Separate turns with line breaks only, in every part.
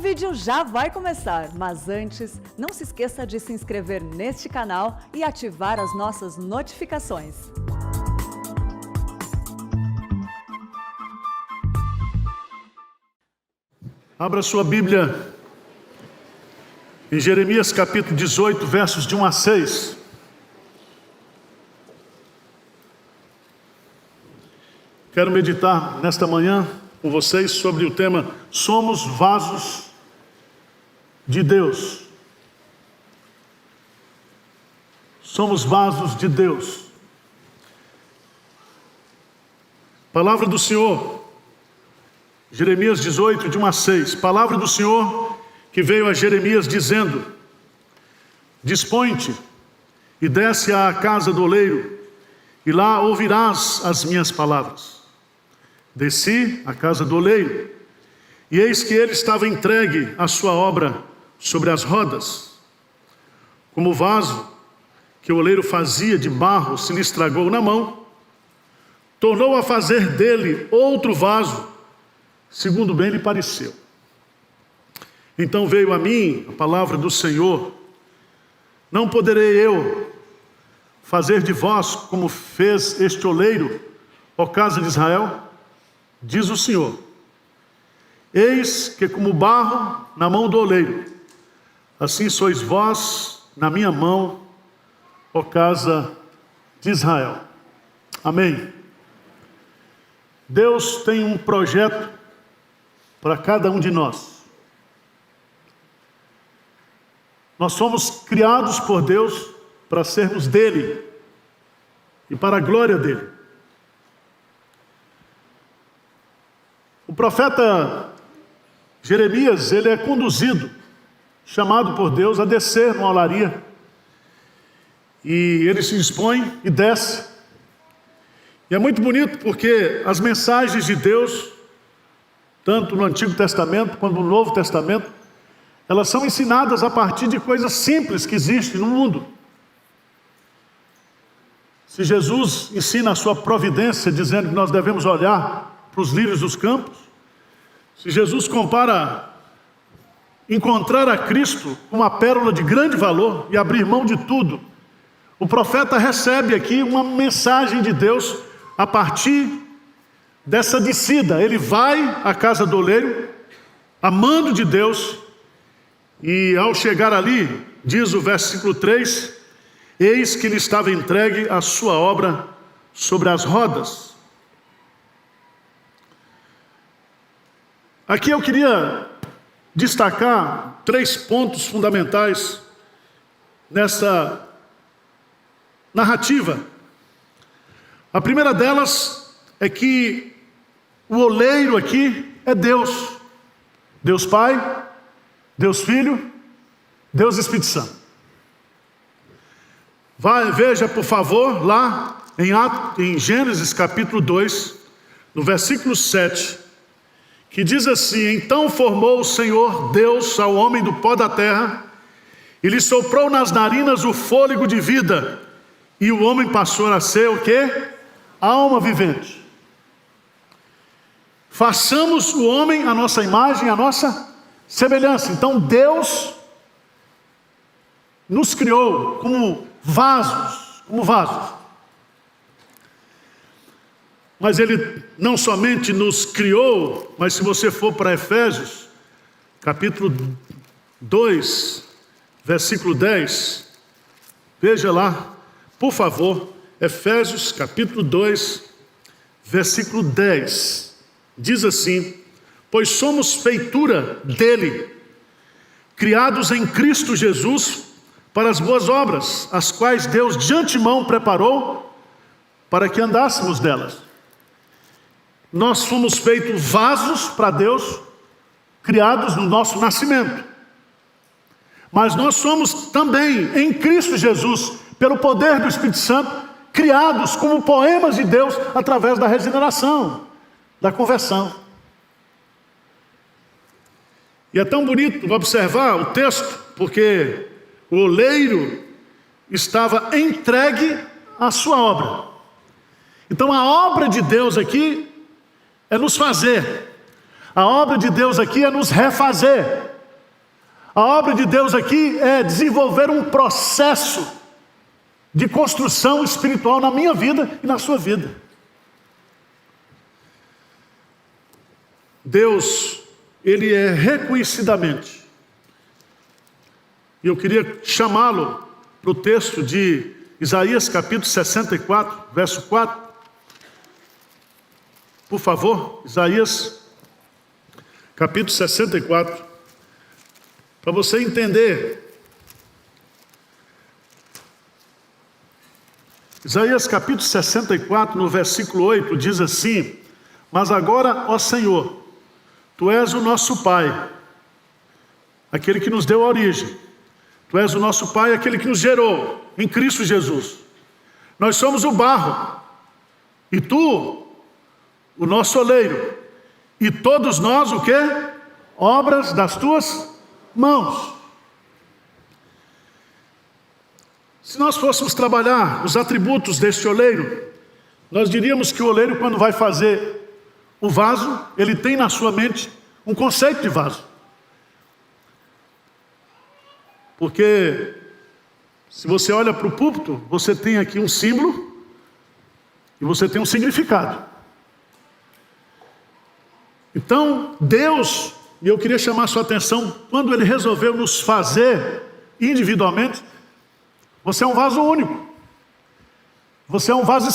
vídeo já vai começar, mas antes, não se esqueça de se inscrever neste canal e ativar as nossas notificações.
Abra sua Bíblia em Jeremias capítulo 18, versos de 1 a 6. Quero meditar nesta manhã com vocês sobre o tema Somos vasos de Deus. Somos vasos de Deus. Palavra do Senhor, Jeremias 18, de 1 a 6. Palavra do Senhor que veio a Jeremias dizendo: Dispõe-te e desce à casa do oleiro, e lá ouvirás as minhas palavras. Desci à casa do oleiro, e eis que ele estava entregue à sua obra sobre as rodas. Como o vaso que o oleiro fazia de barro se lhe estragou na mão, tornou a fazer dele outro vaso, segundo bem lhe pareceu. Então veio a mim a palavra do Senhor: Não poderei eu fazer de vós como fez este oleiro, ó casa de Israel? Diz o Senhor: Eis que como barro na mão do oleiro, assim sois vós na minha mão, ó casa de Israel. Amém. Deus tem um projeto para cada um de nós. Nós somos criados por Deus para sermos dele e para a glória dele. O profeta Jeremias, ele é conduzido, chamado por Deus a descer numa olaria. E ele se dispõe e desce. E é muito bonito porque as mensagens de Deus, tanto no Antigo Testamento quanto no Novo Testamento, elas são ensinadas a partir de coisas simples que existem no mundo. Se Jesus ensina a sua providência, dizendo que nós devemos olhar para os lírios dos campos, se Jesus compara encontrar a Cristo com uma pérola de grande valor e abrir mão de tudo, o profeta recebe aqui uma mensagem de Deus a partir dessa descida. Ele vai à casa do oleiro, amando de Deus, e ao chegar ali, diz o versículo 3, eis que ele estava entregue a sua obra sobre as rodas. Aqui eu queria destacar 3 pontos fundamentais nessa narrativa. A primeira delas é que o oleiro aqui é Deus. Deus Pai, Deus Filho, Deus Espírito Santo. Veja, por favor, lá em Gênesis capítulo 2, no versículo 7, que diz assim: Então formou o Senhor Deus ao homem do pó da terra, e lhe soprou nas narinas o fôlego de vida, e o homem passou a ser o quê? Alma vivente. Façamos o homem a nossa imagem, a nossa semelhança. Então Deus nos criou como vasos, Mas Ele não somente nos criou, mas se você for para Efésios, capítulo 2, versículo 10, veja lá, por favor, Efésios capítulo 2, versículo 10, diz assim: Pois somos feitura dele, criados em Cristo Jesus, para as boas obras, as quais Deus de antemão preparou para que andássemos delas. Nós fomos feitos vasos para Deus, criados no nosso nascimento. Mas nós somos também, em Cristo Jesus, pelo poder do Espírito Santo, criados como poemas de Deus através da regeneração, da conversão. E é tão bonito observar o texto, porque o oleiro estava entregue à sua obra. Então a obra de Deus aqui é nos fazer. A obra de Deus aqui é nos refazer. A obra de Deus aqui é desenvolver um processo de construção espiritual na minha vida e na sua vida. Deus, Ele é reconhecidamente, e eu queria chamá-lo para o texto de Isaías capítulo 64, verso 4. Por favor, Isaías capítulo 64, para você entender. Isaías capítulo 64, no versículo 8, diz assim: mas agora, ó Senhor, Tu és o nosso Pai, aquele que nos deu a origem. Tu és o nosso Pai, aquele que nos gerou em Cristo Jesus. Nós somos o barro, e Tu, o nosso oleiro, e todos nós, o quê? Obras das Tuas mãos. Se nós fôssemos trabalhar os atributos deste oleiro, nós diríamos que o oleiro, quando vai fazer o vaso, ele tem na sua mente um conceito de vaso. Porque se você olha para o púlpito, você tem aqui um símbolo e você tem um significado. Então, Deus, e eu queria chamar a sua atenção, quando Ele resolveu nos fazer individualmente, você é um vaso único. Você é um vaso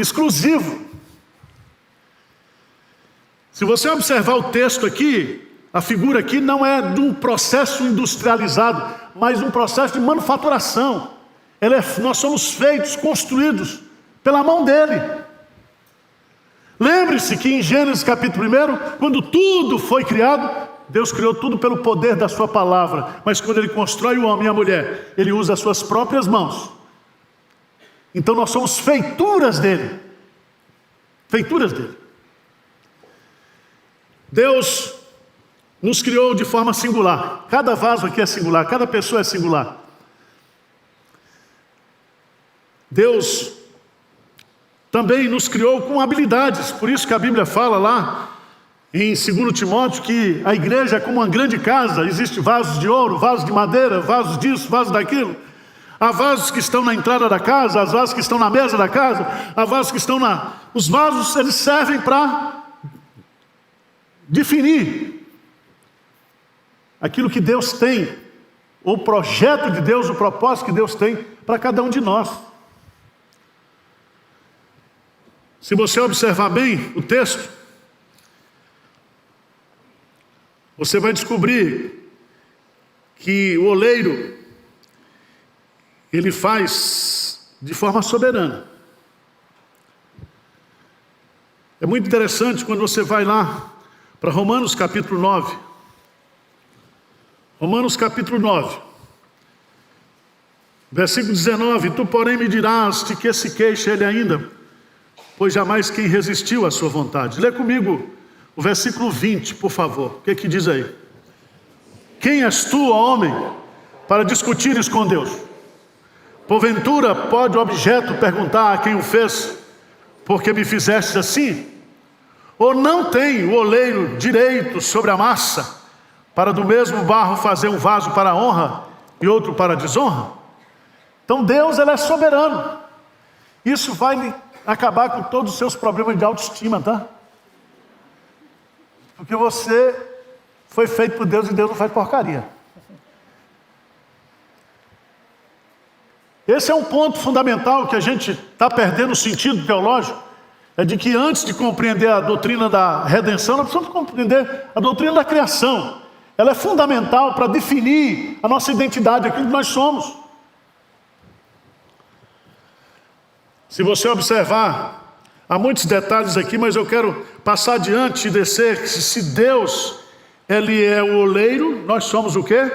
exclusivo. Se você observar o texto aqui, a figura aqui não é de um processo industrializado, mas de um processo de manufaturação. Nós somos feitos, construídos pela mão dele. Lembre-se que em Gênesis capítulo 1, quando tudo foi criado, Deus criou tudo pelo poder da sua palavra. Mas quando Ele constrói o homem e a mulher, Ele usa as suas próprias mãos. Então nós somos feituras dele. Feituras dele. Deus nos criou de forma singular. Cada vaso aqui é singular, cada pessoa é singular. Deus também nos criou com habilidades. Por isso que a Bíblia fala lá em 2 Timóteo que a igreja é como uma grande casa. Existem vasos de ouro, vasos de madeira, vasos disso, vasos daquilo. Há vasos que estão na entrada da casa, há vasos que estão na mesa da casa, há vasos que estão na... Os vasos, eles servem para definir aquilo que Deus tem, o projeto de Deus, o propósito que Deus tem para cada um de nós. Se você observar bem o texto, você vai descobrir que o oleiro, ele faz de forma soberana. É muito interessante quando você vai lá para Romanos capítulo 9. Romanos capítulo 9. Versículo 19. Tu, porém, me dirás de que se queixa ele ainda, pois jamais quem resistiu à sua vontade. Lê comigo o versículo 20, por favor. O que que diz aí? Quem és tu, ó homem, para discutires com Deus? Porventura pode o objeto perguntar a quem o fez, porque me fizeste assim? Ou não tem o oleiro direito sobre a massa, para do mesmo barro fazer um vaso para a honra e outro para a desonra? Então Deus, Ele é soberano. Isso vai acabar com todos os seus problemas de autoestima, tá? Porque você foi feito por Deus e Deus não faz porcaria. Esse é um ponto fundamental que a gente está perdendo o sentido teológico. É de que antes de compreender a doutrina da redenção, nós precisamos compreender a doutrina da criação. Ela é fundamental para definir a nossa identidade, aquilo que nós somos. Se você observar, há muitos detalhes aqui, mas eu quero passar adiante e descer. Se Deus, Ele é o oleiro, nós somos o quê?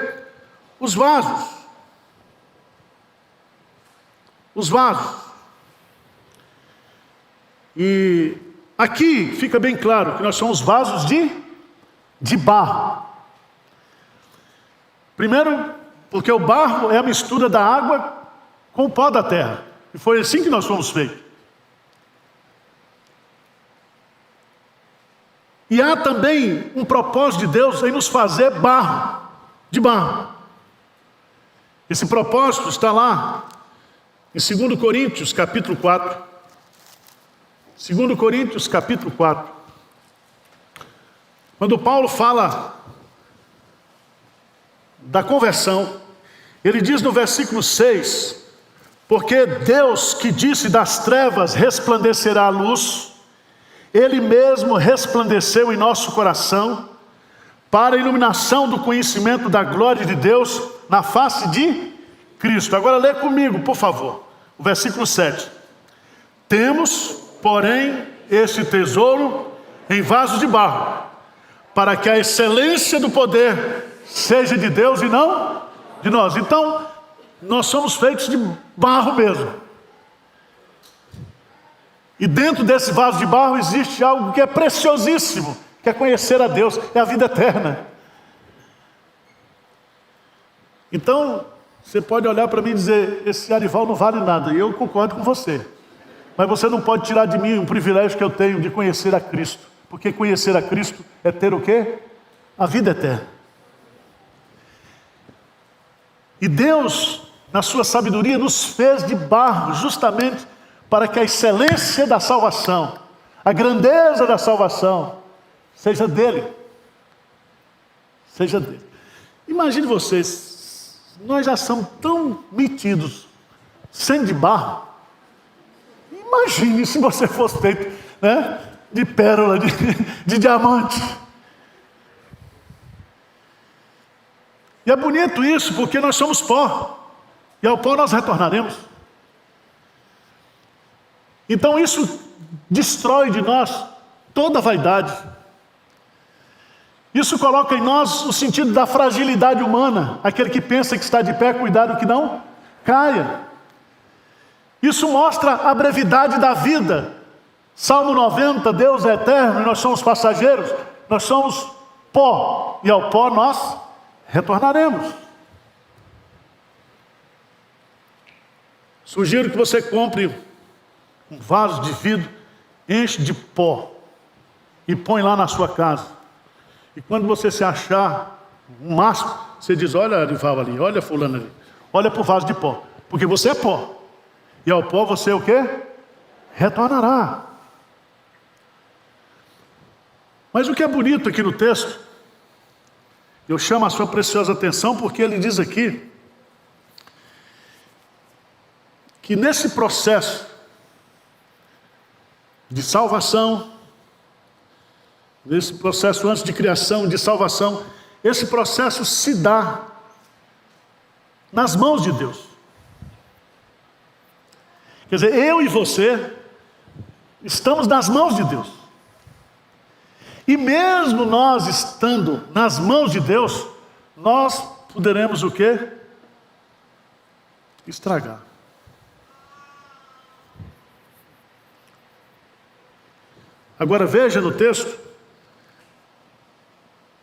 Os vasos. Os vasos. E aqui fica bem claro que nós somos vasos de barro. Primeiro, porque o barro é a mistura da água com o pó da terra. E foi assim que nós fomos feitos. E há também um propósito de Deus em nos fazer barro, de barro. Esse propósito está lá em 2 Coríntios, capítulo 4. 2 Coríntios, capítulo 4. Quando Paulo fala da conversão, ele diz no versículo 6, porque Deus que disse das trevas resplandecerá a luz, Ele mesmo resplandeceu em nosso coração, para a iluminação do conhecimento da glória de Deus na face de Cristo. Agora lê comigo, por favor, o versículo 7. Temos, porém, este tesouro em vasos de barro, para que a excelência do poder seja de Deus e não de nós. Então, nós somos feitos de barro mesmo. E dentro desse vaso de barro existe algo que é preciosíssimo, que é conhecer a Deus, é a vida eterna. Então, você pode olhar para mim e dizer, esse Arival não vale nada, e eu concordo com você. Mas você não pode tirar de mim um privilégio que eu tenho de conhecer a Cristo. Porque conhecer a Cristo é ter o quê? A vida eterna. E Deus, na sua sabedoria, nos fez de barro, justamente para que a excelência da salvação, a grandeza da salvação, seja dele. Seja dele. Imagine vocês, nós já somos tão metidos, sendo de barro. Imagine se você fosse feito, né, de pérola, de diamante. E é bonito isso, porque nós somos pó, e ao pó nós retornaremos. Então isso destrói de nós toda a vaidade. Isso coloca em nós o sentido da fragilidade humana, aquele que pensa que está de pé, cuidado que não caia. Isso mostra a brevidade da vida. Salmo 90, Deus é eterno e nós somos passageiros, nós somos pó, e ao pó nós retornaremos. Sugiro que você compre um vaso de vidro, enche de pó e põe lá na sua casa. E quando você se achar um máximo, você diz, olha Arival ali, olha fulano ali, olha para o vaso de pó, porque você é pó. E ao pó você o quê? Retornará. Mas o que é bonito aqui no texto, eu chamo a sua preciosa atenção porque ele diz aqui que nesse processo de salvação, nesse processo antes de criação, de salvação, esse processo se dá nas mãos de Deus. Quer dizer, eu e você estamos nas mãos de Deus. E mesmo nós estando nas mãos de Deus, nós poderemos o quê? Estragar. Agora veja no texto,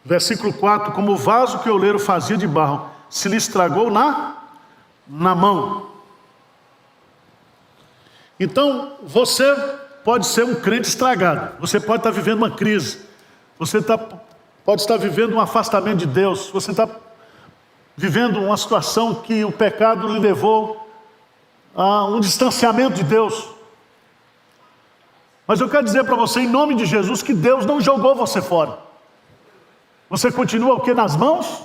versículo 4, como o vaso que o oleiro fazia de barro, se lhe estragou na mão. Então, você pode ser um crente estragado, você pode estar vivendo uma crise, você pode estar vivendo um afastamento de Deus, você está vivendo uma situação que o pecado lhe levou a um distanciamento de Deus. Mas eu quero dizer para você, em nome de Jesus, que Deus não jogou você fora. Você continua o quê? Nas mãos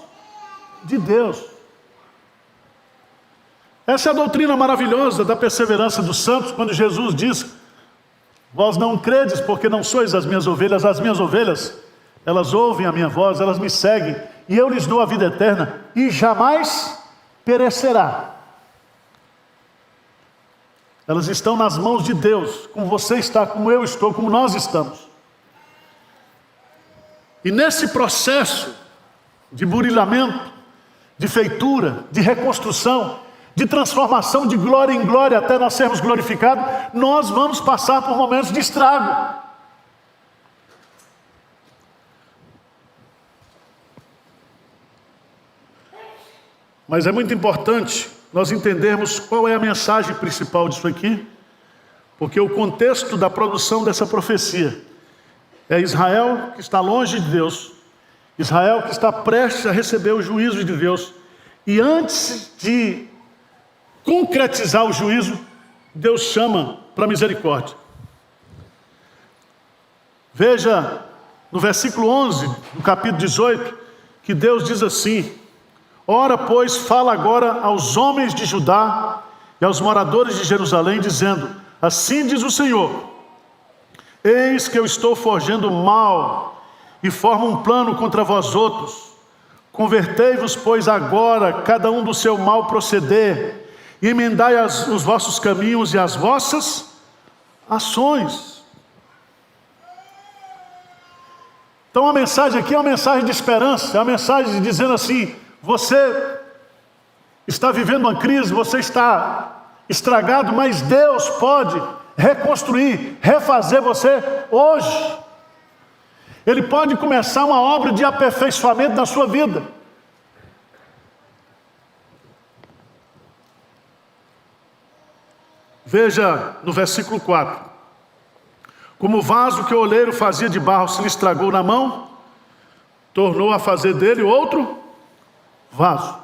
de Deus. Essa é a doutrina maravilhosa da perseverança dos santos, quando Jesus diz, vós não credes porque não sois as minhas ovelhas, elas ouvem a minha voz, elas me seguem, e eu lhes dou a vida eterna, e jamais perecerá. Elas estão nas mãos de Deus, como você está, como eu estou, como nós estamos. E nesse processo de burilamento, de feitura, de reconstrução, de transformação de glória em glória até nós sermos glorificados, nós vamos passar por momentos de estrago. Mas é muito importante nós entendermos qual é a mensagem principal disso aqui, porque o contexto da produção dessa profecia é Israel que está longe de Deus, Israel que está prestes a receber o juízo de Deus, E antes de concretizar o juízo, Deus chama para misericórdia. Veja no versículo 11, do capítulo 18, que Deus diz assim: ora, pois, fala agora aos homens de Judá e aos moradores de Jerusalém, dizendo: assim diz o Senhor, eis que eu estou forjando mal e formo um plano contra vós outros. Convertei-vos, pois, agora, cada um do seu mau proceder, e emendai os vossos caminhos e as vossas ações. Então a mensagem aqui é uma mensagem de esperança, é uma mensagem dizendo assim: você está vivendo uma crise, você está estragado, mas Deus pode reconstruir, refazer você hoje. Ele pode começar uma obra de aperfeiçoamento na sua vida. Veja no versículo 4. Como o vaso que o oleiro fazia de barro se lhe estragou na mão, tornou a fazer dele outro vaso.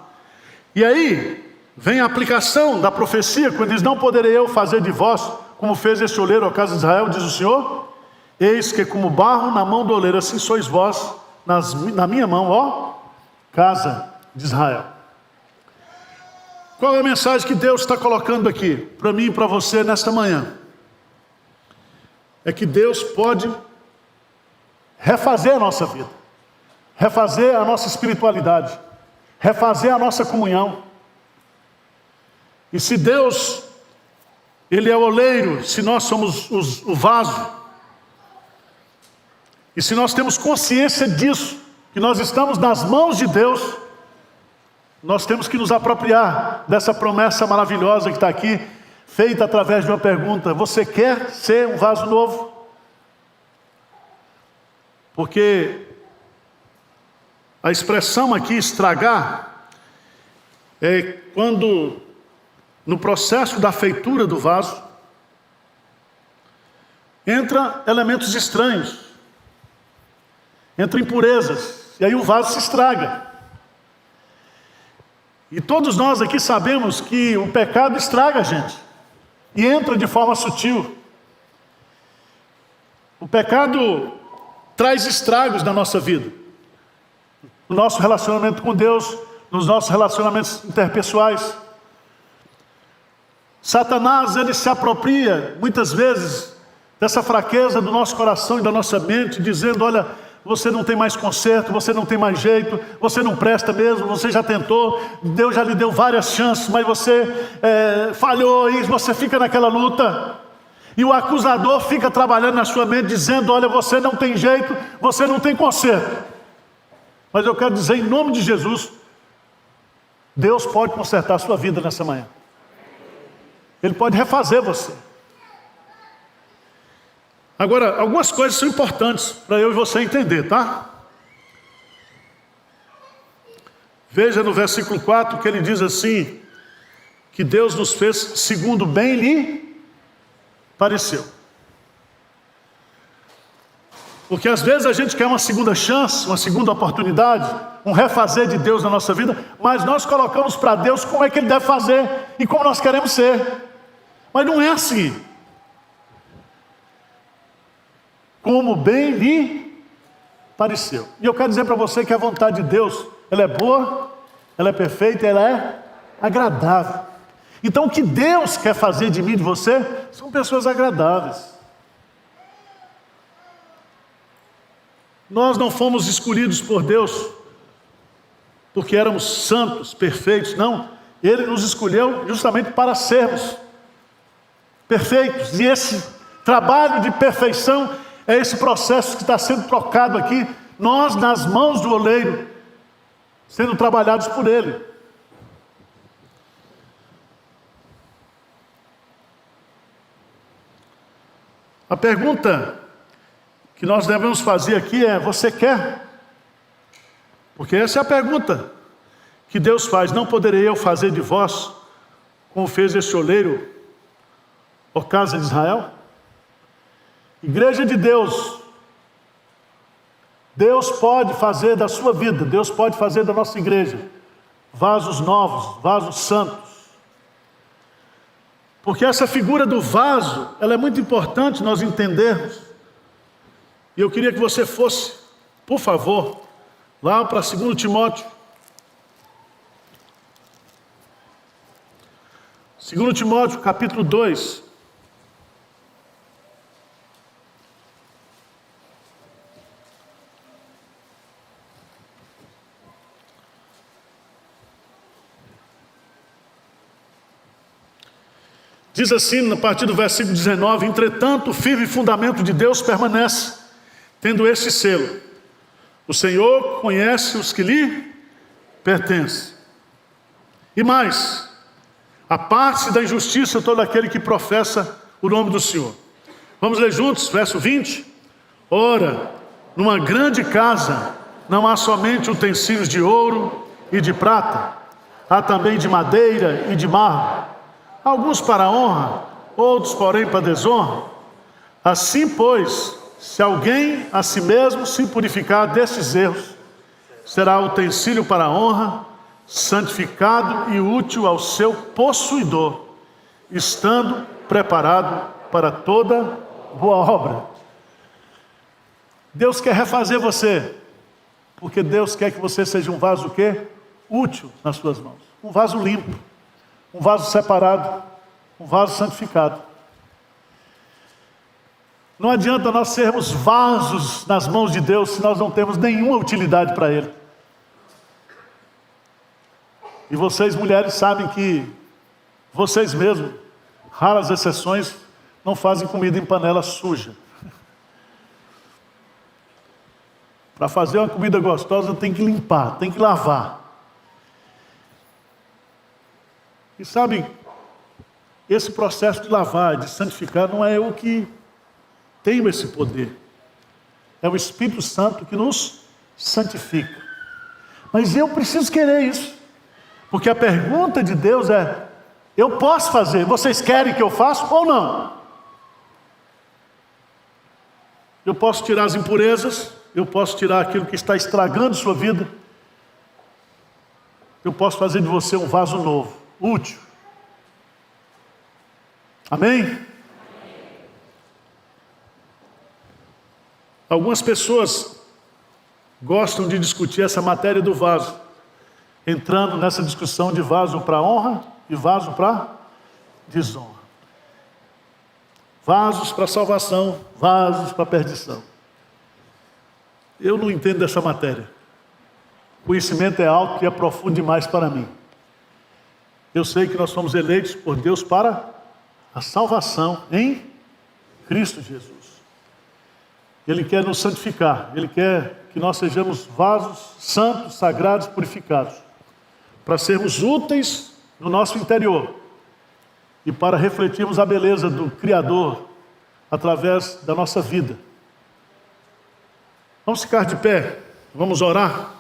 E aí vem a aplicação da profecia, quando diz: não poderei eu fazer de vós como fez esse oleiro à casa de Israel, diz o Senhor. Eis que como barro na mão do oleiro, assim sois vós na minha mão, ó casa de Israel. Qual é a mensagem que Deus está colocando aqui para mim e para você nesta manhã? É que Deus pode refazer a nossa vida, refazer a nossa espiritualidade, refazer a nossa comunhão. E se Deus, Ele é o oleiro, se nós somos o vaso, e se nós temos consciência disso, que nós estamos nas mãos de Deus, nós temos que nos apropriar dessa promessa maravilhosa que está aqui, feita através de uma pergunta: você quer ser um vaso novo? Porque a expressão aqui, estragar, é quando no processo da feitura do vaso entra elementos estranhos, entra impurezas, e aí o vaso se estraga. E todos nós aqui sabemos que o pecado estraga a gente, e entra de forma sutil. O pecado traz estragos na nossa vida, no nosso relacionamento com Deus, nos nossos relacionamentos interpessoais. Satanás, ele se apropria muitas vezes dessa fraqueza do nosso coração e da nossa mente, dizendo: olha, você não tem mais conserto, você não tem mais jeito, você não presta mesmo, você já tentou, Deus já lhe deu várias chances, mas você falhou, e você fica naquela luta. E o acusador fica trabalhando na sua mente, dizendo: olha, você não tem jeito, você não tem conserto. Mas eu quero dizer, em nome de Jesus, Deus pode consertar a sua vida nessa manhã. Ele pode refazer você. Agora, algumas coisas são importantes para eu e você entender, tá? Veja no versículo 4 que ele diz assim: que Deus nos fez segundo bem lhe pareceu. Porque às vezes a gente quer uma segunda chance, uma segunda oportunidade, um refazer de Deus na nossa vida, mas nós colocamos para Deus como é que Ele deve fazer e como nós queremos ser. Mas não é assim. Como bem lhe pareceu. E eu quero dizer para você que a vontade de Deus, ela é boa, ela é perfeita, ela é agradável. Então o que Deus quer fazer de mim e de você são pessoas agradáveis. Nós não fomos escolhidos por Deus porque éramos santos, perfeitos, não. Ele nos escolheu justamente para sermos perfeitos. E esse trabalho de perfeição é esse processo que está sendo trocado aqui, nós nas mãos do oleiro, sendo trabalhados por Ele. A pergunta que nós devemos fazer aqui é: você quer? Porque essa é a pergunta que Deus faz. Não poderei eu fazer de vós como fez esse oleiro, ó casa de Israel? Igreja de Deus, Deus pode fazer da sua vida, Deus pode fazer da nossa igreja vasos novos, vasos santos. Porque essa figura do vaso, ela é muito importante nós entendermos. E eu queria que você fosse, por favor, lá para 2 Timóteo. 2 Timóteo, capítulo 2. Diz assim, a partir do versículo 19: entretanto, o firme fundamento de Deus permanece, tendo este selo: o Senhor conhece os que lhe pertencem. E mais, aparte-se da injustiça todo aquele que professa o nome do Senhor. Vamos ler juntos, verso 20. Ora, numa grande casa não há somente utensílios de ouro e de prata, há também de madeira e de mármore, alguns para a honra, outros porém para a desonra. Assim, pois, se alguém a si mesmo se purificar destes erros, será utensílio para a honra, santificado e útil ao seu possuidor, estando preparado para toda boa obra. Deus quer refazer você, porque Deus quer que você seja um vaso o quê? Útil nas suas mãos. Um vaso limpo, um vaso separado, um vaso santificado. Não adianta nós sermos vasos nas mãos de Deus se nós não temos nenhuma utilidade para Ele. E vocês, mulheres, sabem que vocês mesmos, raras exceções, não fazem comida em panela suja. Para fazer uma comida gostosa tem que limpar, tem que lavar. E sabe, esse processo de lavar, de santificar, não é eu que tenho esse poder. É o Espírito Santo que nos santifica. Mas eu preciso querer isso. Porque a pergunta de Deus é: eu posso fazer, vocês querem que eu faça ou não? Eu posso tirar as impurezas, eu posso tirar aquilo que está estragando sua vida. Eu posso fazer de você um vaso novo, útil. Amém? Algumas pessoas gostam de discutir essa matéria do vaso, entrando nessa discussão de vaso para honra e vaso para desonra. Vasos para salvação, vasos para perdição. Eu não entendo dessa matéria. O conhecimento é alto e é profundo demais para mim. Eu sei que nós somos eleitos por Deus para a salvação em Cristo Jesus. Ele quer nos santificar, Ele quer que nós sejamos vasos santos, sagrados, purificados, para sermos úteis no nosso interior e para refletirmos a beleza do Criador através da nossa vida. Vamos ficar de pé, vamos orar.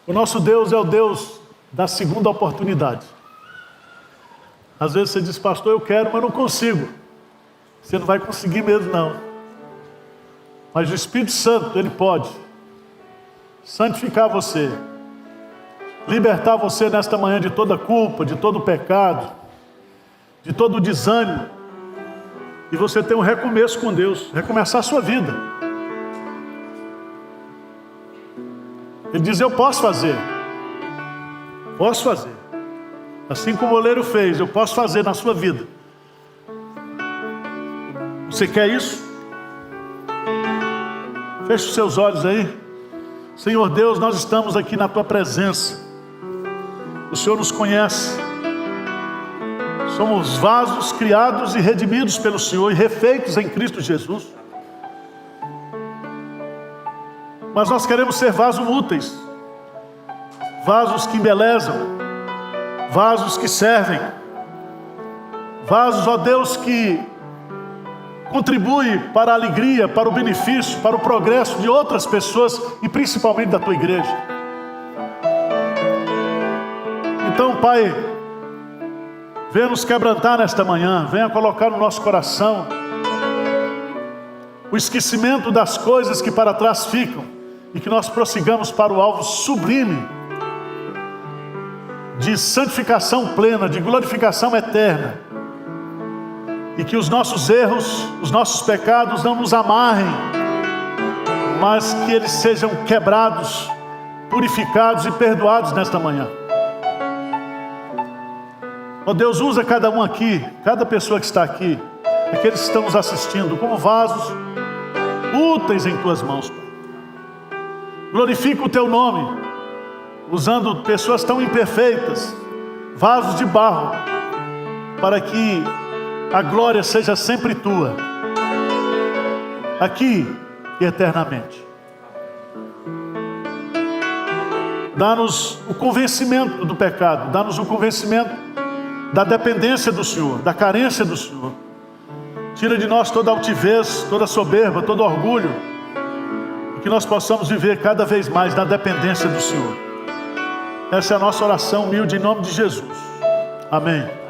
O nosso Deus é o Deus da segunda oportunidade. Às vezes você diz: pastor, eu quero, mas não consigo. Você não vai conseguir mesmo, não. Mas o Espírito Santo, Ele pode santificar você, libertar você nesta manhã de toda culpa, de todo pecado, de todo desânimo, e você ter um recomeço com Deus, recomeçar a sua vida. Ele diz: eu posso fazer. Posso fazer. Assim como o oleiro fez, eu posso fazer na sua vida. Você quer isso? Feche os seus olhos aí. Senhor Deus, nós estamos aqui na Tua presença. O Senhor nos conhece. Somos vasos criados e redimidos pelo Senhor e refeitos em Cristo Jesus. Mas nós queremos ser vasos úteis, vasos que embelezam, vasos que servem, vasos, ó Deus, que contribuem para a alegria, para o benefício, para o progresso de outras pessoas e principalmente da Tua igreja. Então, Pai, venha nos quebrantar nesta manhã, venha colocar no nosso coração o esquecimento das coisas que para trás ficam e que nós prossigamos para o alvo sublime de santificação plena, de glorificação eterna, e que os nossos erros, os nossos pecados não nos amarrem, mas que eles sejam quebrados, purificados e perdoados nesta manhã. Ó Deus, usa cada um aqui, cada pessoa que está aqui, aqueles que estão nos assistindo, como vasos úteis em tuas mãos, Pai. Glorifica o teu nome, usando pessoas tão imperfeitas, vasos de barro, para que a glória seja sempre tua, aqui e eternamente. Dá-nos o convencimento do pecado, dá-nos o convencimento da dependência do Senhor, da carência do Senhor. Tira de nós toda altivez, toda soberba, todo orgulho, e que nós possamos viver cada vez mais na dependência do Senhor. Essa é a nossa oração humilde em nome de Jesus. Amém.